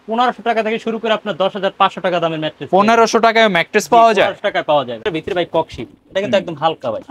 1500 টাকা থেকে শুরু করে আপনার 10,500 টাকা দামের ম্যাট্রেস। 1500 টাকায় ম্যাট্রেস পাওয়া যায়? 1500 টাকায় পাওয়া যায়। এর ভিতরে ভাই ককশিট, এটা কিন্তু একদম হালকা ভাই।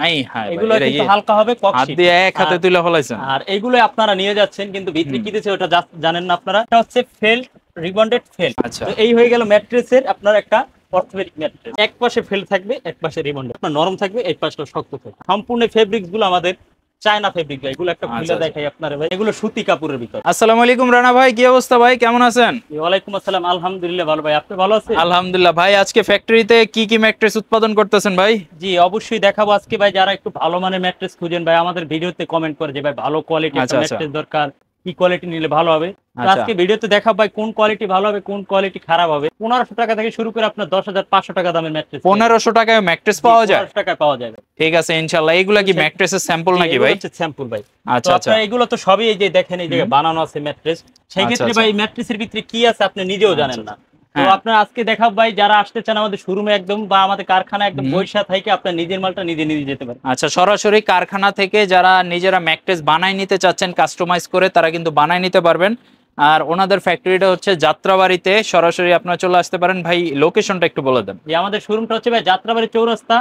এগুলো এটা কিন্তু হালকা হবে, হাত ককশিট দিয়ে এক হাতে তুলে ফলাইছেন। আর এগুলো আপনারা নিয়ে যাচ্ছেন, কিন্তু ভিতরে কি দিয়েছে ওটা জানেন না আপনারা। এটা হচ্ছে ফেল্ট, রিবন্ডেড ফেল্ট। আচ্ছা, তো এই হয়ে গেল ম্যাট্রেসের আপনার একটা অর্থোপেডিক ম্যাট্রেস। এক পাশে ফেল্ট থাকবে, এক পাশে রিবন্ডেড। আপনার নরম থাকবে, এই পাশটা শক্ত থাকবে। সম্পূর্ণ ফেব্রিক্স গুলো আমাদের চায়না ফেব্রিক ভাই। এগুলো একটা খুলে দেখাই আপনারা ভাই, এগুলো সুতি কাপড়ের ভিতর। আসসালামু আলাইকুম রানা ভাই, কি অবস্থা ভাই, কেমন আছেন? ওয়ালাইকুম আসসালাম, আলহামদুলিল্লাহ ভালো ভাই, আপনি ভালো আছেন? আলহামদুলিল্লাহ ভাই। আজকে ফ্যাক্টরিতে কি কি ম্যাট্রেস উৎপাদন করতেছেন ভাই? জি অবশ্যই দেখাবো আজকে ভাই। যারা একটু ভালো মানের ম্যাট্রেস খুঁজেন ভাই, আমাদের ভিডিওতে কমেন্ট করে যে ভাই ভালো কোয়ালিটি একটা ম্যাট্রেস দরকার, কি কোয়ালিটি নিলে ভালো হবে। তো আজকে ভিডিওতে দেখাবো ভাই কোন কোয়ালিটি ভালো হবে, কোন কোয়ালিটি খারাপ হবে। 1500 টাকা থেকে শুরু করে আপনার 10,500 টাকা দামের ম্যাট্রেস। 1500 টাকায় ম্যাট্রেস পাওয়া যায়? 1500 টাকায় পাওয়া যায়। ঠিক আছে ইনশাআল্লাহ। এগুলা কি ম্যাট্রেসের স্যাম্পল নাকি ভাই? হচ্ছে স্যাম্পল ভাই। আচ্ছা আচ্ছা, এগুলো তো সবই এই যে দেখেন, এই জায়গায় বানানো আছে ম্যাট্রেস। সেই ক্ষেত্রে ভাই ম্যাট্রেসের ভিতরে কি আছে আপনি নিজেও জানেন না। তো আপনার আজকে দেখাবো ভাই, যারা আসতে চান আমাদের শোরুমে একদম বা আমাদের কারখানা একদম বৈশা থেকে আপনার নিজের মালটা নিজে নিজে যেতে পারেন। আচ্ছা, সরাসরি কারখানা থেকে যারা নিজেরা ম্যাট্রেস বানাই নিতে চাচ্ছেন কাস্টমাইজ করে, তারা কিন্তু বানাই নিতে পারবেন। আর ওনাদের ফ্যাক্টরিটা হচ্ছে যাত্রাবাড়িতে, সরাসরি আপনারা চলে আসতে পারেন। ভাই লোকেশনটা একটু বলে দেন। যে আমাদের শোরুমটা হচ্ছে ভাই যাত্রাবাড়ি চৌরাস্তা,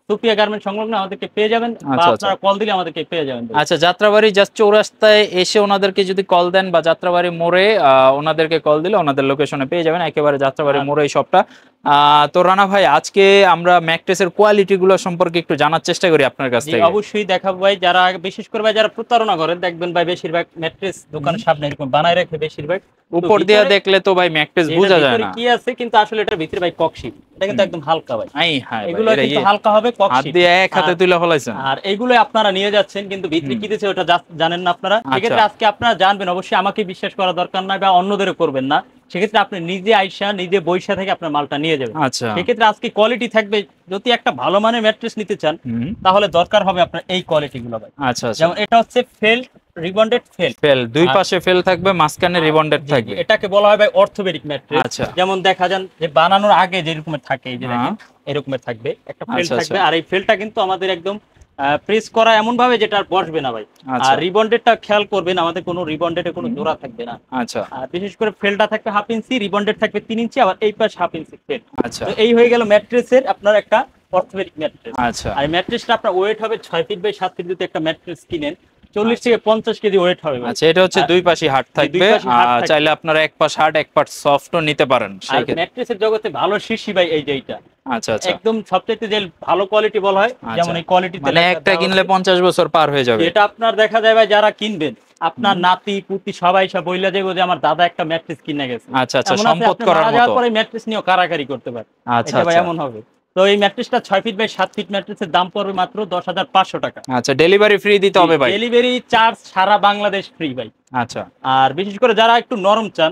সুপিয়া গার্মেন্টস সংলগ্ন, আমাদেরকে পেয়ে যাবেন বা আপনারা কল দিলে আমাদেরকে পেয়ে যাবেন। আচ্ছা, যাত্রাবাড়ি জাস্ট চৌরাস্তায় এসে ওনাদেরকে যদি কল দেন বা যাত্রাবাড়ি মোড়ে ওনাদেরকে কল দিলে ওনাদের লোকেশনে পেয়ে যাবেন, একেবারে যাত্রাবাড়ি মোড়ে শপটা। তো রানা ভাই, আজকে আমরা ম্যাট্রেসের কোয়ালিটি গুলো সম্পর্কে একটু জানার চেষ্টা করি আপনার কাছ থেকে। অবশ্যই দেখাবো ভাই। যারা বিশেষ করে ভাই যারা প্রতারণা করেন, দেখবেন ভাই বেশিরভাগ ম্যাট্রেস দোকানের সামনে এরকম বানায় রাখে বেশিরভাগ। উপর দিয়ে দেখলে তো ভাই ম্যাট্রেস বোঝা যায় না কি আছে, কিন্তু আসলে এটার ভিতরে ভাই ককশিট, এটা কিন্তু একদম হালকা ভাই। এগুলো কিন্তু এটা হালকা হবে, ককশিট হাত দিয়ে এক হাতে তুলে ফলাইছেন। আর এগুলো আপনারা নিয়ে যাচ্ছেন, কিন্তু ভিতরে কি দিয়েছে ওটা জানেন না আপনারা। সেক্ষেত্রে আজকে আপনারা জানবেন। অবশ্যই আমাকে বিশ্বাস করা দরকার নাই বা অন্যদেরও করবেন না। সেক্ষেত্রে আপনি নিজে আইসা নিজে বৈশা থেকে আপনার মালটা নিয়ে যাবেন। সেক্ষেত্রে আজকে কোয়ালিটি থাকবে। যদি একটা ভালো মানের ম্যাট্রেস নিতে চান, তাহলে দরকার হবে আপনার এই কোয়ালিটি গুলো ভাই। যেমন এটা হচ্ছে ফেল্ট, রিবন্ডেড ফেল্ট। দুই পাশে ফেল থাকবে, মাঝখানে রিবন্ডেড থাকবে। এটাকে বলা হয় ভাই অর্থোপেডিক ম্যাট্রেস। যেমন দেখা যান যে বানানোর আগে যে রকমের থাকে, এই যে দেখেন এরকমের থাকবে একটা ফেল্ট থাকবে। আর এই ফেল্টটা কিন্তু আমাদের একদম প্রেস করা এমন ভাবে যেটা আর বসবে না ভাই। আর রিবন্ডেডটা খেয়াল করবেন, আমাদের কোনো রিবন্ডেডে কোনো জোড়া থাকবে না। আর বিশেষ করে ফেল্টটা থাকবে 1/2 ইঞ্চি, রিবন্ডেড থাকবে 3 ইঞ্চি, আবার এই পাশ 1/2 ইঞ্চি ফেল্ট। তো এই হয়ে গেল ম্যাট্রেসের আপনার একটা অর্থোপেডিক ম্যাট্রেস। আর ম্যাট্রেসটা আপনার ওয়েট হবে 6 ফিট বাই 7 ফিট। যদি একটা ম্যাট্রেস কিনেন 40 থেকে 50 কেজি ওয়েট হবে। আচ্ছা, এটা হচ্ছে দুই পাশে হার্ড থাকবে। চাইলে আপনারা এক পাশ হার্ড এক পাশ সফটও নিতে পারেন। আর ম্যাট্রেসের জগতে ভালো শীর্ষি ভাই এই যে এইটা। আচ্ছা, একদম সবচেয়ে যে ভালো কোয়ালিটি বলা হয়। যেমন এই কোয়ালিটিতে মানে একটা কিনলে 50 বছর পার হয়ে যাবে। এটা আপনার দেখা যায় ভাই, যারা কিনবেন আপনার নাতি পুতি সবাই সব বইলা যাবে যে আমার দাদা একটা ম্যাট্রেস কিনে গেছে। আচ্ছা আচ্ছা, সম্পদ করার মতো। তারপরে ম্যাট্রেস নিয়ে কারাকারি করতে পারে। আচ্ছা ভাই এমন হবে। তো এই ম্যাট্রেসটা 6 ফিট বাই 7 ফিট ম্যাট্রেসের দাম পড়বে মাত্র 10,500 টাকা। আচ্ছা, ডেলিভারি ফ্রি দিতে হবে ভাই? ডেলিভারি চার্জ সারা বাংলাদেশ ফ্রি ভাই। আচ্ছা, আর বিশেষ করে যারা একটু নরম চান,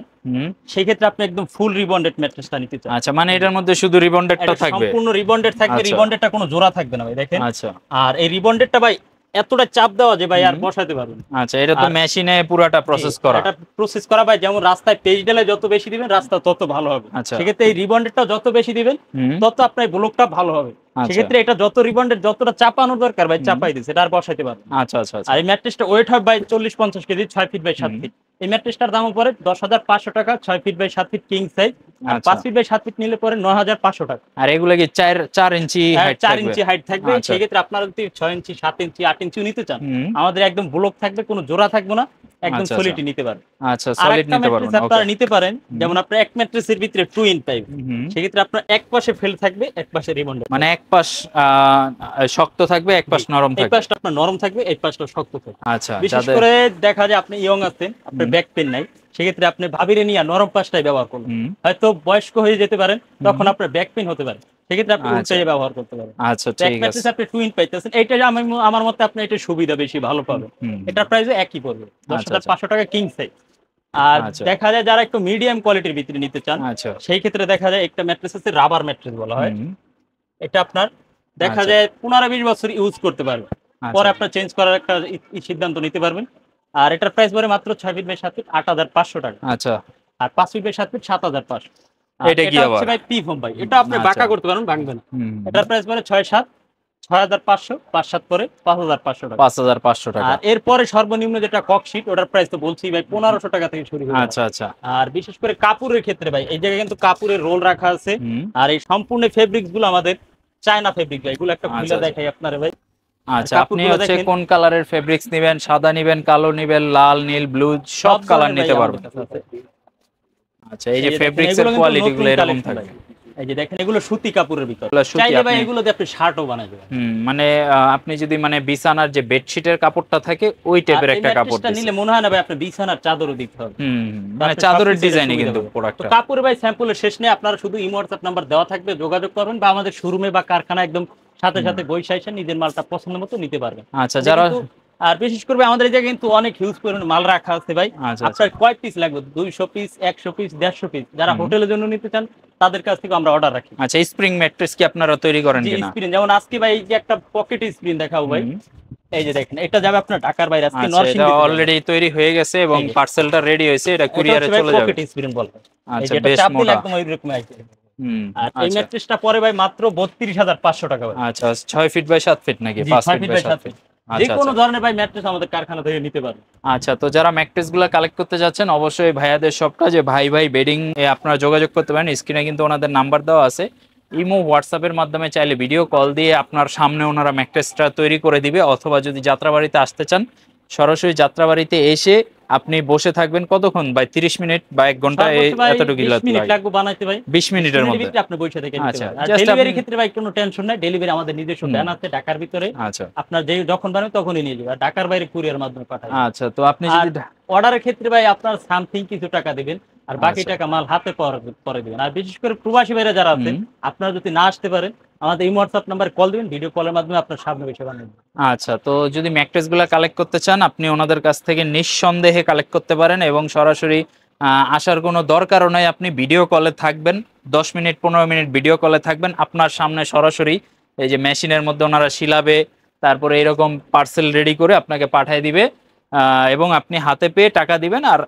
সেই ক্ষেত্রে আপনি একদম ফুল রিবন্ডেড ম্যাট্রেসটা নিতে চান। আচ্ছা, মানে এটার মধ্যে শুধু রিবন্ডেডটা থাকবে? সম্পূর্ণ রিবন্ডেড থাকবে। রিবন্ডেডটা কোনো জোড়া থাকবে না ভাই, দেখেন। আচ্ছা, আর এই রিবন্ডেডটা ভাই এতটা চাপ দেওয়া যে ভাই আর বসাতে পারবেন। আচ্ছা, এটা তো মেশিনে পুরাটা প্রসেস করা। এটা প্রসেস করা ভাই। যেমন রাস্তায় পেজ ঢালাই যত বেশি দিবেন রাস্তা তত ভালো হবে। সেক্ষেত্রে এই রিবন্ডেডটা যত বেশি দিবেন তত আপনার ব্লকটা ভালো হবে। সেক্ষেত্রে এটা যত রিবন্ডেড যতটা চাপানোর দরকার ভাই চাপাই দিচ্ছে, এটা আর বসাইতে পারবেন। আচ্ছা আচ্ছা। আর এই ম্যাট্রেসটা ওয়েট হবে ভাই 40-50 কেজি, 6 ফিট বাই 7 ফিট। এই ম্যাট্রেসটার দাম পড়ে 10,500 টাকা, 6 feet by 7 feet king size. আর 5 ফিট বাই 7 ফিট নিলে পরে 9,500 টাকা। আর এগুলো কি 4 ইঞ্চি হাইট থাকবে? 4 ইঞ্চি হাইট থাকবে। সেই ক্ষেত্রে আপনারা যদি 6 ইঞ্চি 7 ইঞ্চি 8 ইঞ্চি নিতে চান, আমাদের একদম ব্লক থাকবে, কোনো জোড়া থাকবে না, একদম সলিডই নিতে পারেন। আচ্ছা, সলিড নিতে পারবেন। আপনারা নিতে পারেন যেমন আপনার এক ম্যাট্রেসের ভিতরে টুইন টাইপ। সেই ক্ষেত্রে আপনার এক পাশে ফেল থাকবে, এক পাশে রিবন্ডেড। মানে এক পাশ শক্ত থাকবে, এক পাশ নরম থাকবে। এই পাশটা আপনার নরম থাকবে, এই পাশটা শক্ত থাকবে। আচ্ছা, বিশেষ করে দেখা যায় আপনি ইয়ং আছেন, আপনার ব্যাক পেন নাই, সেক্ষেত্রে আপনি ভাবিরে নিয়ে নরম পাশটাই ব্যবহার করুন। হয়তো বয়স্ক হয়ে যেতে পারেন, তখন আপনার ব্যাক পেন হতে পারে, সেক্ষেত্রে আপনি উল্টাই ব্যবহার করতে পারেন। আচ্ছা, ঠিক আছে। আপনি টুইন পাইতেছেন, এইটা আমার মতে আপনি এটা সুবিধা বেশি ভালো পাবেন। এটার প্রাইসও একই পড়বে 10,500 টাকা কিং সাইজ। আর দেখা যায় যারা একটু মিডিয়াম কোয়ালিটির ভিতরে নিতে চান, সেই ক্ষেত্রে দেখা যায় একটা ম্যাট্রেস আছে রাবার ম্যাট্রেস বলা হয়। এটা আপনার দেখা যায় 15-20 বছর ইউজ করতে পারবেন, পরে আপনার চেঞ্জ করার একটা সিদ্ধান্ত নিতে পারবেন। আর এটার প্রাইস পড়ে মাত্র 6 ফিট বাই 7 ফিট 8,500 টাকা। আচ্ছা, আর 5 ফিট বাই 7 ফিট 7,500। এটা কি আবার ভাই পি ফর্ম ভাই, এটা আপনি বাঁকা করতে পারেন, ভাঙবে না। এটার প্রাইস পড়ে 6-7। 6500, 5-7 করে 5500 টাকা। 5500 টাকা। আর এরপরে সর্বনিম্ন যেটা ককশিট, ওটার প্রাইস তো বলছি ভাই 1500 টাকা থেকে শুরু হয়ে আচ্ছা আচ্ছা। আর বিশেষ করে কাপড়ের ক্ষেত্রে ভাই, এই জায়গায় কিন্তু কাপড়ের রোল রাখা আছে। আর এই সম্পূর্ণ ফেব্রিক্স গুলো আমাদের চায়না ফেব্রিক ভাই, এগুলো একটা খুলে দেখাই আপনারে ভাই। আচ্ছা, আপনি হচ্ছে কোন কালারের ফেব্রিক্স নেবেন, সাদা নেবেন, কালো নেবেন, লাল, নীল, ব্লু, সব কালার নিতে পারবেন। আচ্ছা, এই যে ফেব্রিক্সের কোয়ালিটি গুলো এরকম থাকে। এই যে দেখেন, এগুলো সুতি কাপড়ের ভিতর, চাইলে ভাই এগুলো দিয়ে আপনি শার্টও বানাতে পারেন। মানে আপনি যদি মানে বিছানার যে বেডশিটের কাপড়টা থাকে ওই টাইপের একটা কাপড় নিলে মনে হয় না ভাই আপনি বিছানার চাদরও দিতে হবে। মানে চাদরের ডিজাইনই কিন্তু প্রোডাক্টটা। কাপড়ের ভাই স্যাম্পলের শেষ নেই, আপনারা শুধু ইমো হোয়াটসঅ্যাপ নাম্বার দেওয়া থাকবে, যোগাযোগ করবেন, বা আমাদের শোরুমে বা কারখানা একদম সাথে সাথে বইসা এসে নিজের মালটা পছন্দ মতো নিতে পারবেন। আচ্ছা, যারা আর বিশেষ করে আমাদের এই জায়গায় কিন্তু অনেক হিউজ পরিমাণ মাল রাখা আছে ভাই। আপনার কয় পিস লাগবে? 200 পিস, 100 পিস, 150 পিস? যারা হোটেলের জন্য নিতে চান তাদের কাছ থেকে আমরা অর্ডার রাখি। আচ্ছা, স্প্রিং ম্যাট্রেস কি আপনারা তৈরি করেন কিনা? স্প্রিং, যেমন আজকে ভাই এই যে একটা পকেট স্প্রিং দেখাবো ভাই, এই যে দেখেন, এটা যাবে আপনার ঢাকার বাইরে। আজকে নরসিংদী অলরেডি তৈরি হয়ে গেছে এবং পার্সেলটা রেডি হয়েছে, এটা কুরিয়ারে চলে যাবে। পকেট স্প্রিং বলবো। আচ্ছা, বেশ মোটা, একদম ওই রকম আছে। আর এই ম্যাট্রেসটা পরে ভাই মাত্র 32500 টাকা ভাই। আচ্ছা, 6 ফিট বাই 7 ফিট নাকি 5 ফিট বাই 7 ফিট? যে কোনো ধরনের ভাই ম্যাট্রেস আমাদের কারখানা থেকে নিতে পারবেন। আচ্ছা, তো যারা ম্যাট্রেস গুলো কালেক্ট করতে যাচ্ছেন অবশ্যই ভাইয়াদের শপটা, যে ভাই বেডিং এ আপনারা যোগাযোগ করতে পারেন। স্ক্রিনে কিন্তু ওনাদের নাম্বার দেওয়া আছে। ইমো হোয়াটসঅ্যাপের মাধ্যমে চাইলে ভিডিও কল দিয়ে আপনার সামনে ওনারা ম্যাট্রেসটা তৈরি করে দিবে, অথবা যদি যাত্রাবাড়িতে আসতে চান সরাসরি যাত্রাবাড়িতে এসে আপনি বসে থাকবেন কতক্ষণ ভাই? 30 মিনিট বা 1 ঘন্টা, এতটুকু লাগবে বানাইতে ভাই। 20 মিনিটের মধ্যে আপনি বসে থেকে নিতে পারবেন। আর ডেলিভারি ক্ষেত্রে ভাই কোনো টেনশন নাই, ডেলিভারি আমাদের নিজস্ব ভ্যান আছে ঢাকার ভিতরে। আচ্ছা, আপনার যেই যখন বানাবেন তখনই নিয়ে যাবেন, আর ঢাকার বাইরে কুরিয়ার মাধ্যমে পাঠাবেন। আচ্ছা, তো আপনি যদি অর্ডারের ক্ষেত্রে ভাই আপনার সামথিং কিছু টাকা দিবেন, আর বাকি টাকা মাল হাতে পরে দিবেন। আর বিশেষ করে প্রবাসী ভাইরা যারা আছেন, আপনারা যদি না আসতে পারেন আমাদের এই হোয়াটসঅ্যাপ নাম্বারে কল দিবেন, ভিডিও কলের মাধ্যমে আপনার সামনে বসে বানাবেন। আচ্ছা, তো যদি ম্যাট্রেস গুলা কালেক্ট করতে চান আপনি ওনাদের কাছ থেকে নিঃসন্দেহে কালেক্ট করতে পারেন, এবং সরাসরি আসার কোনো দরকারও নাই। আপনি ভিডিও কলে থাকবেন, 10 মিনিট 15 মিনিট ভিডিও কলে থাকবেন, আপনার সামনে সরাসরি এই যে মেশিনের মধ্যে ওনারা শিলাবে, তারপরে এরকম পার্সেল রেডি করে আপনাকে পাঠিয়ে দিবে, এবং আপনি হাতে পেয়ে টাকা দিবেন। আর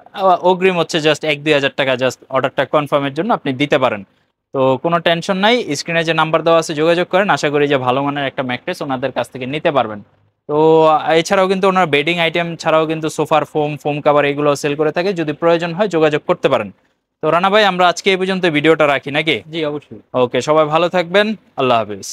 অগ্রিম হচ্ছে জাস্ট 1-2 হাজার টাকা জাস্ট অর্ডারটা কনফার্মের জন্য আপনি দিতে পারেন। তো কোনো টেনশন নাই, স্ক্রিনে যে নাম্বার দেওয়া আছে যোগাযোগ করেন, আশা করি যে ভালো মানের একটা ম্যাট্রেস ওনাদের কাছ থেকে নিতে পারবেন। তো এছাড়াও কিন্তু ওনার বেডিং আইটেম ছাড়াও কিন্তু সোফার ফোম কাভার এগুলো সেল করে থাকে, যদি প্রয়োজন হয় যোগাযোগ করতে পারেন। তো রানা ভাই, আমরা আজকে এই পর্যন্ত ভিডিওটা রাখি নাকি? জি অবশ্যই। ওকে, সবাই ভালো থাকবেন, আল্লাহ হাফেজ।